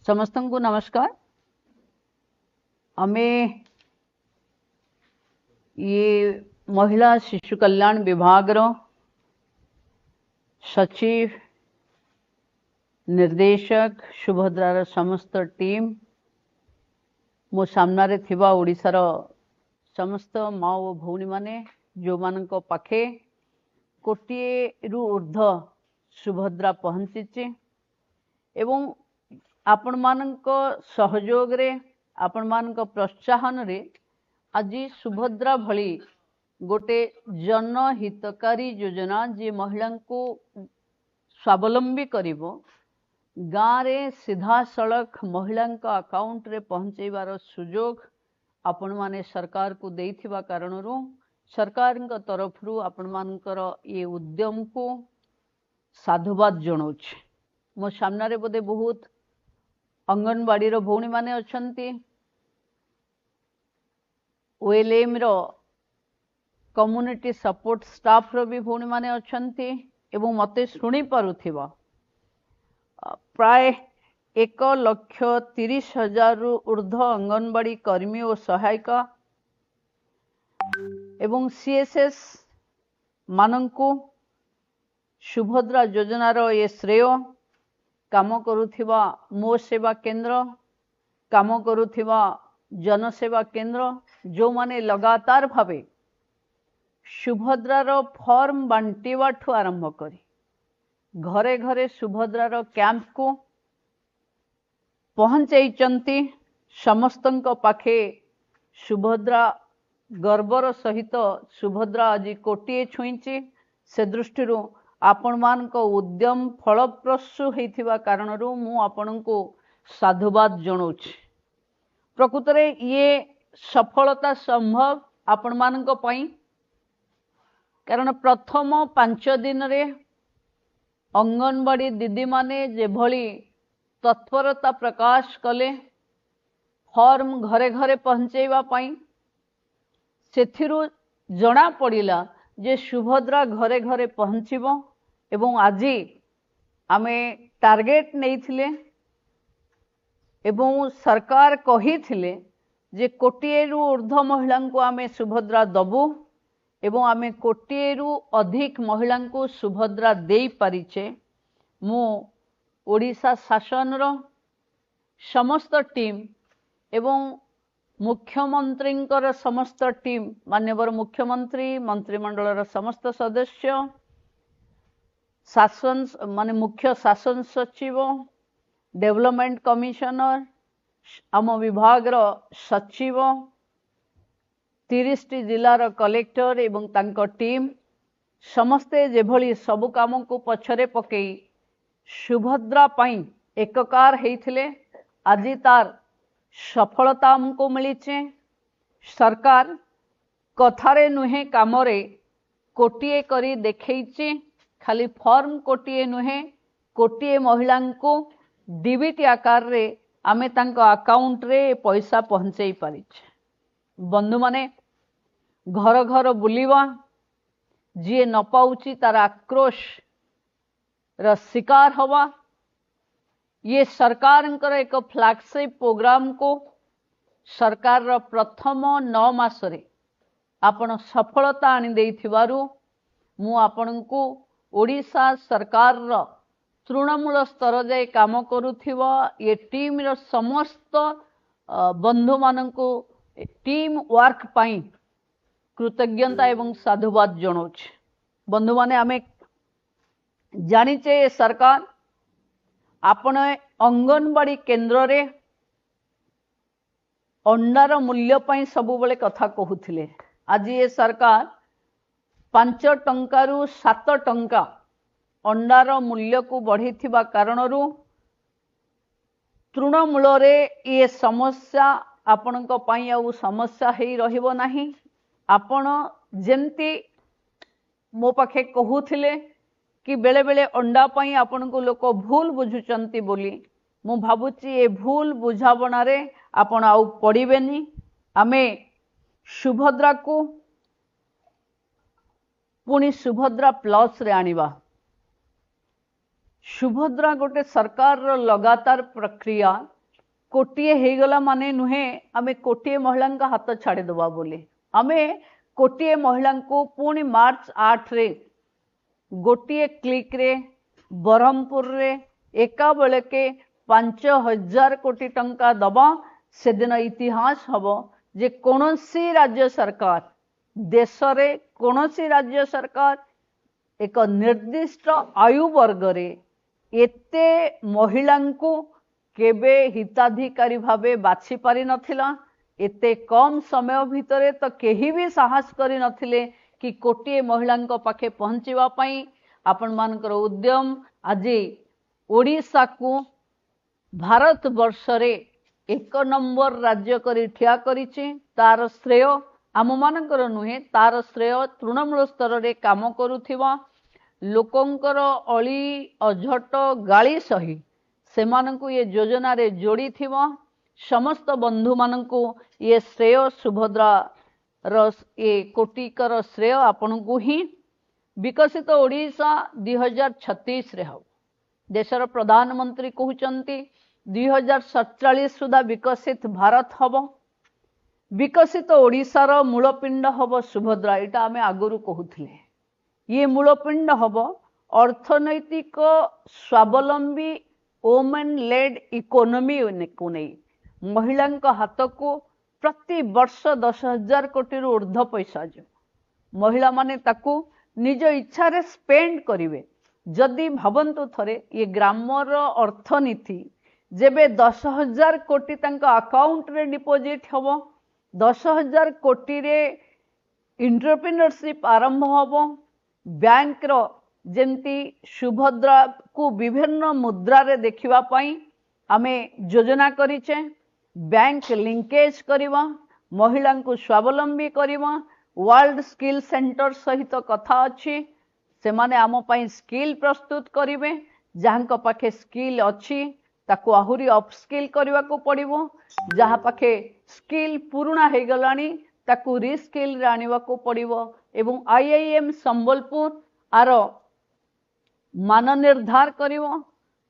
समस्त को नमस्कार। आमे ये महिला शिशु कल्याण विभाग रो सचिव निर्देशक सुभद्रार समस्त टीम मो सामने थिबा ओडिशार समस्त माँ और भौणी माने जो मानक पाखे कोटिए रु ऊर्ध सुभद्रा पहुँची एवं आपण मानक सहयोग रे आपण मानक प्रोत्साहन रे आज सुभद्रा भली गोटे जनहितकारी योजना जी महिला को स्वावलंबी करिवो गाँव रे सीधा सड़क महिला अकाउंट रे पहुँचेबार सुजोग आपण माने सरकार को देइथिबा कारणरू सरकार तरफ आपण मानकर ये उद्यम को साधुवाद जनाऊँ। मो सामने बोधे बहुत अंगनवाड़ी भौणी माने अछंती, ओएलएम रो कम्युनिटी सपोर्ट स्टाफ रो भी भौणी माने अछंती एवं मते सुनी पारुथिबा प्राय 1,30,000 रु ऊर्ध्व अंगनवाड़ी कर्मी और सहायिका एवं सीएसएस मानंकु सुभद्रा योजनार ये श्रेय काम करुथिबा मो सेवा केंद्र काम करुथिबा जनसेवा केंद्र जो माने लगातार भावे सुभद्रार फॉर्म बांटिबाठू आरंभ करी घरे घरे सुभद्रार कैंप को पहुंचैचंती। समस्तंक पाखे सुभद्रा गर्वर सहित सुभद्रा आज कोटिए छुईची से दृष्टि आपण मान को उद्यम फलप्रसू होइथिबा कारणरू मु आपण को साधुवाद जनाऊँ। प्रकृत रे ये सफलता संभव आपण मान को पई कारण प्रथम 5 दिन रे अंगनवाड़ी दीदी माने जे भली तत्परता प्रकाश कले फॉर्म घरे घरे पहुँचेबा पई सेथिरु जना पड़िला जे सुभद्रा घरे घरे पहुँचबो एवं आज आमे टार्गेट नहीं थिले एवं सरकार कही थिले जे कोटिए रु ऊर्ध्व महिला को आमे सुभद्रा दबु एवं आमे कोटिए रु अधिक महिला को सुभद्रा देई परिचे। मु ओडिशा शासन रो समस्त टीम एवं मुख्यमंत्री समस्त टीम माननीय मुख्यमंत्री मंत्रिमंडल समस्त सदस्य शासन माने मुख्य शासन सचिव डेवलपमेंट कमिशनर आम विभाग रो सचिव 30 जिलार कलेक्टर एवं तांको टीम समस्ते जेभली सब काम को पछरे पकई सुभद्रा पई एककार हेइथिले आज तार सफलता हमको मिली। सरकार कथारे नुहे कामरे कोटिए करी देखैछि खाली फॉर्म कोटिए नुहे कोटिए महिला को डीबीटी आकार रे आमे तांको अकाउंट रे पैसा पहुंचई पारिछ। बंधु माने घर घर बुलिवा जी न पाउची तार आक्रोश र शिकार हवा ये सरकार एक फ्लैगशिप प्रोग्राम को सरकार रो प्रथम 9 मासरे आपण सफलता आनी देइथिबारु मु आपण को ओडिशा सरकार रो तृणमूल स्तर जाए काम करुथिबा ये टीम रो समस्त बंधु माननको टीम वर्क पाई कृतज्ञता एवं साधुवाद जनाऊँ। बंधु माने आमे जानिचे सरकार आपण अंगनवाड़ी केन्द्र रे अंडार मूल्य पाई सबु बेले कथा कहूथिले। आज ये सरकार 5 टंका रु 7 टंका अंडार मूल्य को बढ़ी थिबा कारणरू तृणमूल रे ये समस्या आपणक पाई आउ समस्या हेई रहिबो नाही। आपण जेंती मो पाखे कहूथिले कि बेले बेले अंडा पाई आपण को लोक भूल बुझुचंती बोली मु भाबुची ए भूल बुझाबना रे आपण आउ पड़िबेनी। आमे सुभद्रा को पुणी सुभद्रा प्लस रे आनिबा। सुभद्रा गोटे सरकार रो लगातार प्रक्रिया कोटिए हेगला माने नुहे आमे कोटिए महिला हाथ छाड़ीदबा बोली आमे कोटिए महिला को पुणी मार्च 8 रे गोटे क्लिक रे ब्रह्मपुर रे एका बेले के 5,000 कोटी टंका दबा से दिन इतिहास हबो जे कोनोसी राज्य सरकार देश रे कोनोसी राज्य सरकार एक निर्दिष्ट आयु वर्ग रे एते महिला को केबे हिताधिकारी भावे बाछि पारि नथिला। एते कम समय भितरे तो केही भी साहस करि नथिले कि कोटिए महिला पाखे पहुँचवा पाई आपण मानकर उद्यम आज ओडिशा को भारत वर्ष रे 1 नंबर राज्य करी ठिया करिछि। तार श्रेय आम मानकर नुहे, तार श्रेय तृणमूल स्तर रे काम करुथिबा लोकंकर अली अझट गाली सही सेमानंकु ये योजना रे जोड़ी थिबा समस्त बंधु मानंकु ये श्रेय सुभद्रा रस ये कोटिकर श्रेय आपन को ही विकसित ओडिशा 2036 रे हो। देशर प्रधानमंत्री कहउचंती 2047 सुधा विकसित भारत हबो। विकसित ओडिशार मूलपिंड हबो सुभद्रा। एटा आमे आगुरु कहउथिले ये मूलपिंड हबो अर्थनैतिक स्वावलंबी वोमेन लेड इकोनॉमी को नहीं महिला हाथ को प्रति वर्ष 10,000 कोटी ऊर्ध्व पैसा जो महिला माने ताकू निज इच्छा रे स्पेंड करिवे। जदि भावंतु थरे ये ग्रामर अर्थनीति जेबे 10,000 कोटी तांका अकाउंट रे डिपॉजिट हबो 10,000 कोटी रे एंटरप्रेन्योरशिप आरंभ हबो। बैंक रो जेंती सुभद्रा को विभिन्न मुद्रा रे देखिबा पाई आमे योजना करिचे। बैंक लिंकेज करिवा महिला को स्वावलंबी करिवा वर्ल्ड स्किल सेंटर सहित कथा अछि से माने आम पाई स्किल प्रस्तुत करिवे। जहां पाखे स्किल अछि ताको आहुरी अपस्किल करबा को पड़िबो। जहां पाखे स्किल पुराना हे गलानी ताको रिस्किल रे आनिबा को पड़िबो। एवं आईआईएम संबलपुर आरो मान निर्धार करिवो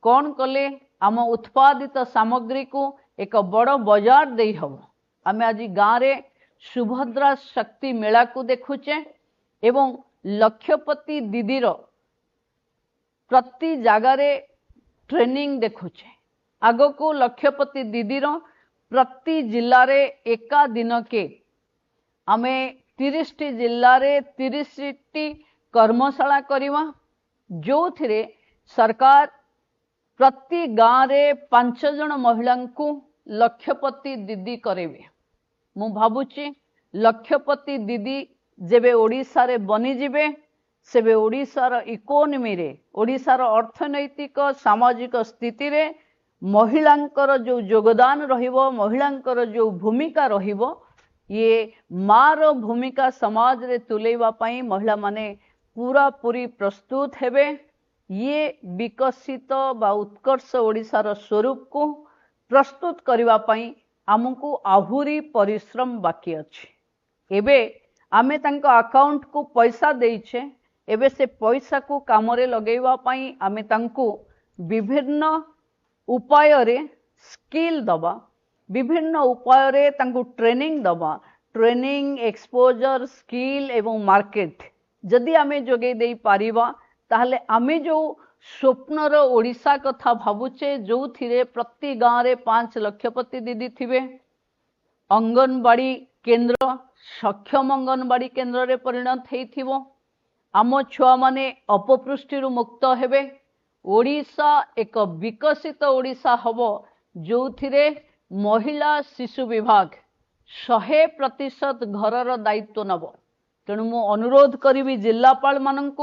कौन कले आम उत्पादित सामग्री को एक बड़ बाजार दे हबो। आमे आज गाँव रे सुभद्रा शक्ति मेला को देखुचे एवं लक्षपति दीदीर प्रति जगारे ट्रेनिंग देखुचे। आग को लक्षपति दीदीर प्रति जिल्ला रे एका दिन के आमे 30 जिल्ला रे 30 कर्मशाला करिवा जो थिरे सरकार प्रति गाँव रे 5 जन महिला को लक्षपति दीदी करेबे। मु भाबुची लक्षपति दीदी जेबे ओडिशा रे बनी जिबे सेबे ओडिशार इकोनॉमी रे ओडिशार अर्थनैतिक सामाजिक स्थिति रे महिलांकर जो योगदान रहिबो महिलांकर जो भूमिका रहिबो ये मार भूमिका समाज रे तुलेबा पाई महिला माने पूरा पूरी प्रस्तुत हेबे। ये विकसित बा उत्कर्ष ओडिशार स्वरूप को प्रस्तुत करबा पाई आमको आहुरी परिश्रम बाकी अछि। एबे आमे तांको अकाउंट को पैसा देइछे एबे से पैसा को काम रे लगेबा पाई आमे तांको विभिन्न उपाय रे स्किल दबा विभिन्न उपाय रे तांको ट्रेनिंग दबा। ट्रेनिंग एक्सपोजर स्किल एवं मार्केट जदि आमे जोगे दे पारिबा ताहले आमे जो स्वप्नर ओडिशा कथा भाबुचे जो थिरे प्रति गाँव रे 5 लक्षपति दीदी थिबे। अंगनवाड़ी केंद्र सक्षम अंगनवाड़ी केंद्र रे परिणत हेइथिबो। आम छुआ माने अपपृष्टि मुक्त हेबे। ओडिशा एक विकसित ओडिशा हबो जो थिरे महिला शिशु विभाग 100% घरर दायित्व नब। तेणु मु अनुरोध करी जिलापाल मानक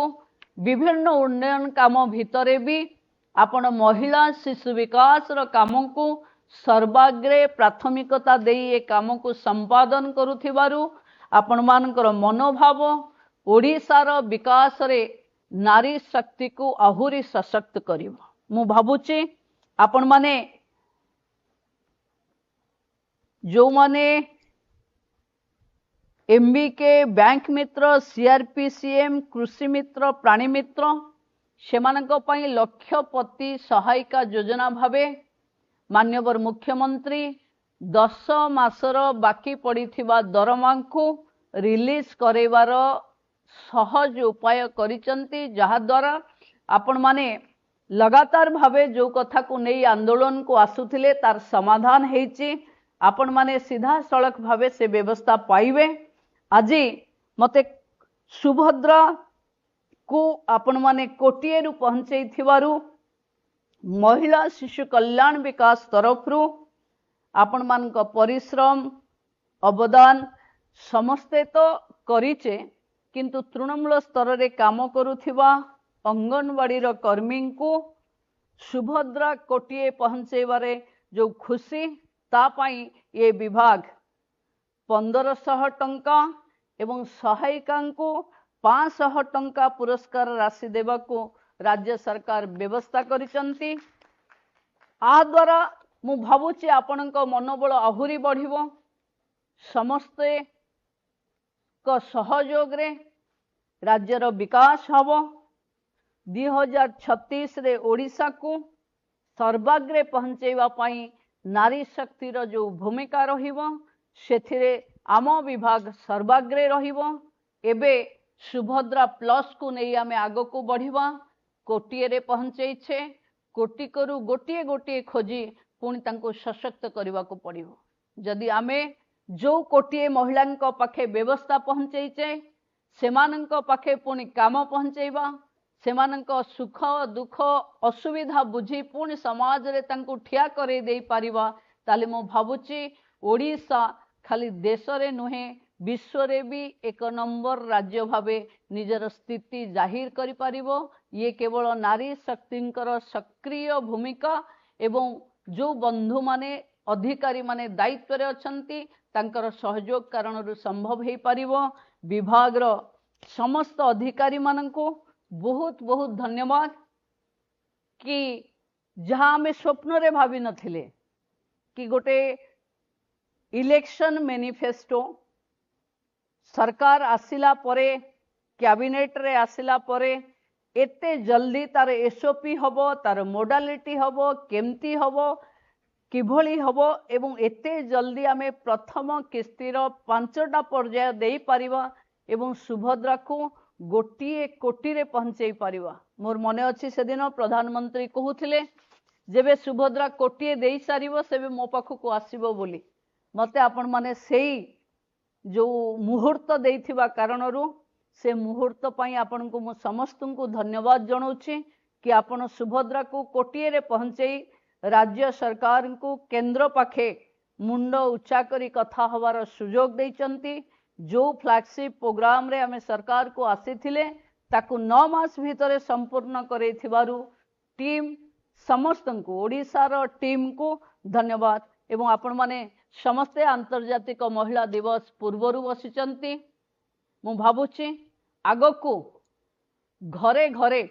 विभिन्न उन्नयन काम भितरे भी आपण महिला शिशु विकास काम को सर्वाग्रे प्राथमिकता दे ये काम को संपादन करुथिबारु आपण मानकर मनोभाव ओडिशार विकास रे नारी शक्ति को आहुरी सशक्त करिवो। मु भाबुची आपण माने जो माने एमबीके बैंक मित्र सीआरपीसीएम कृषि मित्र प्राणी मित्र सेमानक पई लक्षपति सहायिका योजना भावे माननीय मुख्यमंत्री 10 मासर बाकी पड़िथिबा दरमा को रिलीज करेबार सहज उपाय करिसंती, जहा द्वारा आपण माने लगातार भावे जो कथा को नहीं आंदोलन को आसुथिले तार समाधान हेची। आपण माने सीधा सड़क भावे से व्यवस्था पाइबे। आज मते सुभद्रा को आपण माने कोटिए रु पहुंचे थिबारु महिला शिशु कल्याण विकास तरफरु आपण मान को परिश्रम अवदान समस्ते तो करिचे, किंतु तृणमूल स्तर रे काम करुथिबा अंगनवाड़ी कर्मी को सुभद्रा कोटिए पहुंचेबारे जो खुशी तापाई ये विभाग 1500 टंका एवं सहायिका को 500 टंका पुरस्कार राशि देवा को राज्य सरकार व्यवस्था करिसंती। आ द्वारा मु भावुची आपणक मनोबल आहुरी बढ़िबो। समस्ते को सहयोग रे राज्यर विकास हबो। 2036 रे ओडिशा को सर्वाग्रे पहुंचेवा पाई नारी शक्तिर जो भूमिका रहिबो सेथिरे आम विभाग सर्वाग्रे रहिबो। एबे सुभद्रा प्लस को नहीं आमे आगो को बढ़िबा। कोटिए रे पहुंचेइछे, कोटि करू गोटिए गोटिए खोजी पुणी तांको सशक्त करबा को पड़िबो। जदि आमे जो कोटिए महिलांक पाखे व्यवस्था पहुंचेइछे सेमानंक पाखे पुणी काम पहुंचेबा, सेमानंक सुख दुख असुविधा बुझी पुणी समाज रे तांको ठिया करे देई पारिबा, ताले मो भाबुची ओडिशा खाली देश रे नुहे विश्व रे भी 1 नंबर राज्य भावे निजर स्थिति जाहिर करि पारिबो। ये केवल नारी शक्तिंकर सक्रिय भूमिका एवं जो बंधु माने अधिकारी माने दायित्व रे अछंती तांकर सहयोग कारण संभव हे पारिबो। विभाग रो समस्त अधिकारी माननको बहुत बहुत धन्यवाद कि जहाँ आमे स्वप्न रे भावी नथिले कि गोटे इलेक्शन मैनिफेस्टो सरकार आसिला परे कैबिनेट रे आसिला परे एते जल्दी तार एसओपी हबो, तार मोडालिटी हबो, केमती हबो, किभली हबो एवं एते जल्दी आमे प्रथम किस्तीर 5टा पर्याय देई पारिबा एवं सुभद्रा को गोटिए कोटि रे पहुंचई पारिबा। मोर मने अछि से दिन प्रधानमंत्री कहूथिले जेबे सुभद्रा कोटिए देई सारिबो सेबे मो पाखु आसीबो बोली। मते आपण माने सेई जो मुहूर्त देइथिबा कारणरू से मुहूर्त पाई आपण को मु समस्त को धन्यवाद जणाउछि कि आपण सुभद्रा को कोटिए रे पहुंचई राज्य सरकार को केंद्र पाखे मुंड उच्चा करी कथा हवार सुजोग देइचंती। जो फ्लैगशिप प्रोग्राम रे हमें सरकार को आसीथिले ताकू 9 मास भितरे संपूर्ण करेथिबारु टीम समस्त को ओडिशा टीम को धन्यवाद। एवं आपण माने समस्ते आंतर्जातिक महिला दिवस पूर्वरु बसिचंती। मु भाबुची आगो को घरे घरे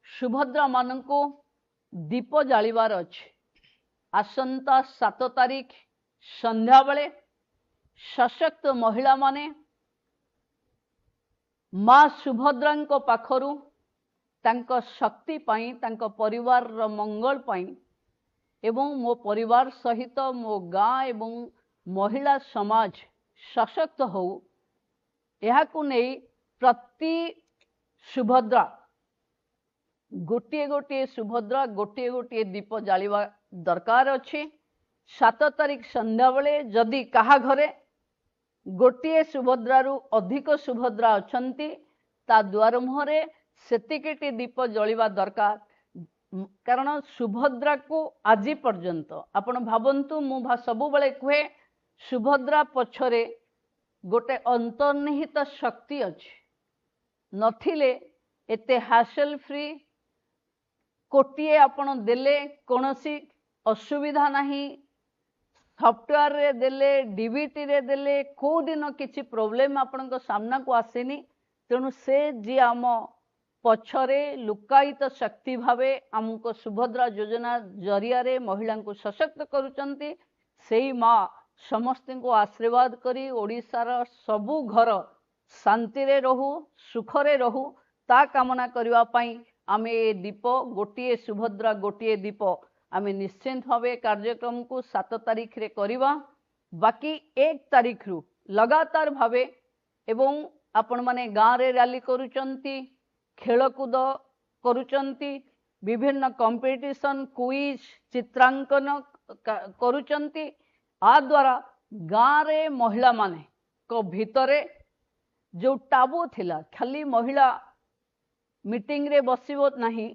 सुभद्रा माननको दीप जालिबार अछि। आसंता 7 तारीख संध्या बेले सशक्त महिला माने मां सुभद्रांको पाखरु तांको शक्ति पाई तांको परिवार रो मंगल पाई एवं मो परिवार सहित मो गाँ एवं महिला समाज सशक्त हो यह को नहीं प्रति सुभद्रा गोटे गोटे सुभद्रा गोटे गोटे दीप जालिबा दरकार अछि। 7 तारीख संध्या बेले जदि कहा घरे गोटे सुभद्रारू अधिक सुभद्रा अछंती ता द्वार मुहरे सेतिकेटी दीप जलिबा दरकार। कारण सुभद्रा को आज पर्यंत आपण भावंतु मु सबु बेले कहे सुभद्रा पछरे गोटे अंतर्निहित शक्ति अछि। नथिले एते हासिल फ्री कोटिए आपण देले कोनोसी असुविधा नहीं। सॉफ्टवेयर रे देले डीबीटी रे देले को दिन किछि प्रॉब्लम आपण को सामना को आसेनी। तेणु से जी आम पछरे लुकायित शक्ति भावे आमको सुभद्रा योजना जरिया रे महिला को सशक्त करुचंती। सेई माँ समस्त को आशीर्वाद करी ओडिशार सबु घर शांति रे रहू सुखरे रहू ता कामना करबा पई आमे ए दीप गोटिए सुभद्रा गोटिए दीप आमे निश्चिंत भावे कार्यक्रम को 7 तारीख रे करिवा बाकी 1 तारीख रु लगातार भावे एवं आपण माने गाँव रे रैली करूचंती खेलकूद करूचंती विभिन्न कंपटीशन क्विज चित्रांकन करूचंती आ द्वारा गाँव रे महिला माने को भितरे जो टाबू थिला खाली महिला मीटिंग रे बसिबो नाही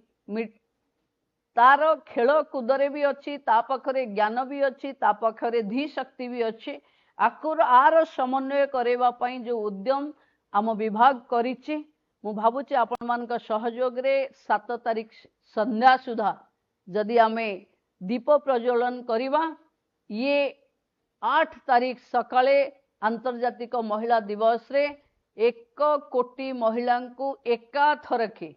तार खेल कूदरे भी अच्छी ता पाखरे ज्ञान भी अच्छी ता पाखरे धी शक्ति भी अच्छी आर समन्वय करबा पई जो उद्यम आम विभाग करिछि मु भाबुछि आपण मानक सहयोग रे 7 तारीख संध्या सुधा जदि आमे दीप प्रज्वलन करिवा ये 8 तारीख सकाळे अंतर्जातिक महिला दिवस रे 1 कोटी महिला को एका थरके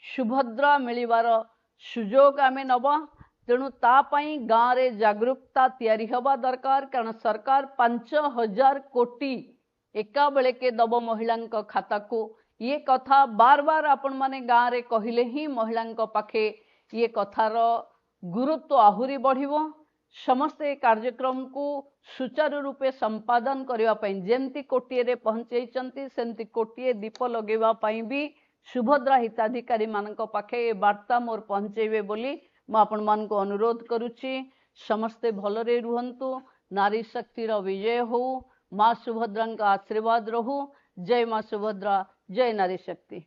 सुभद्रा मिलिबार सुजोग आमे नबा तेणु तापाई गाँव रे जागरूकता तैयारी हवा दरकार कारण सरकार 5,000 कोटी एका बेले के दब महिला खाता को ये कथा बार बार आपण माने गाँव रे कहिले ही महिला पाखे ये कथार गुरुत्व आहुरी बढ़िबो समस्ते कार्यक्रम को सुचारू रूपे संपादन करबा पई जेमती कोटिए रे पहुंचैचंती सेमती कोटिए दीप लगेबा पई भी सुभद्रा हिताधिकारी मानक पाखे ये वार्ता मोर पहुंचेबे बोली मु आपण मान को अनुरोध करुछि समस्ते भलरे रुहंतु नारी शक्तिर विजय हो माँ सुभद्रा का आशीर्वाद रहू जय माँ सुभद्रा जय नारी शक्ति।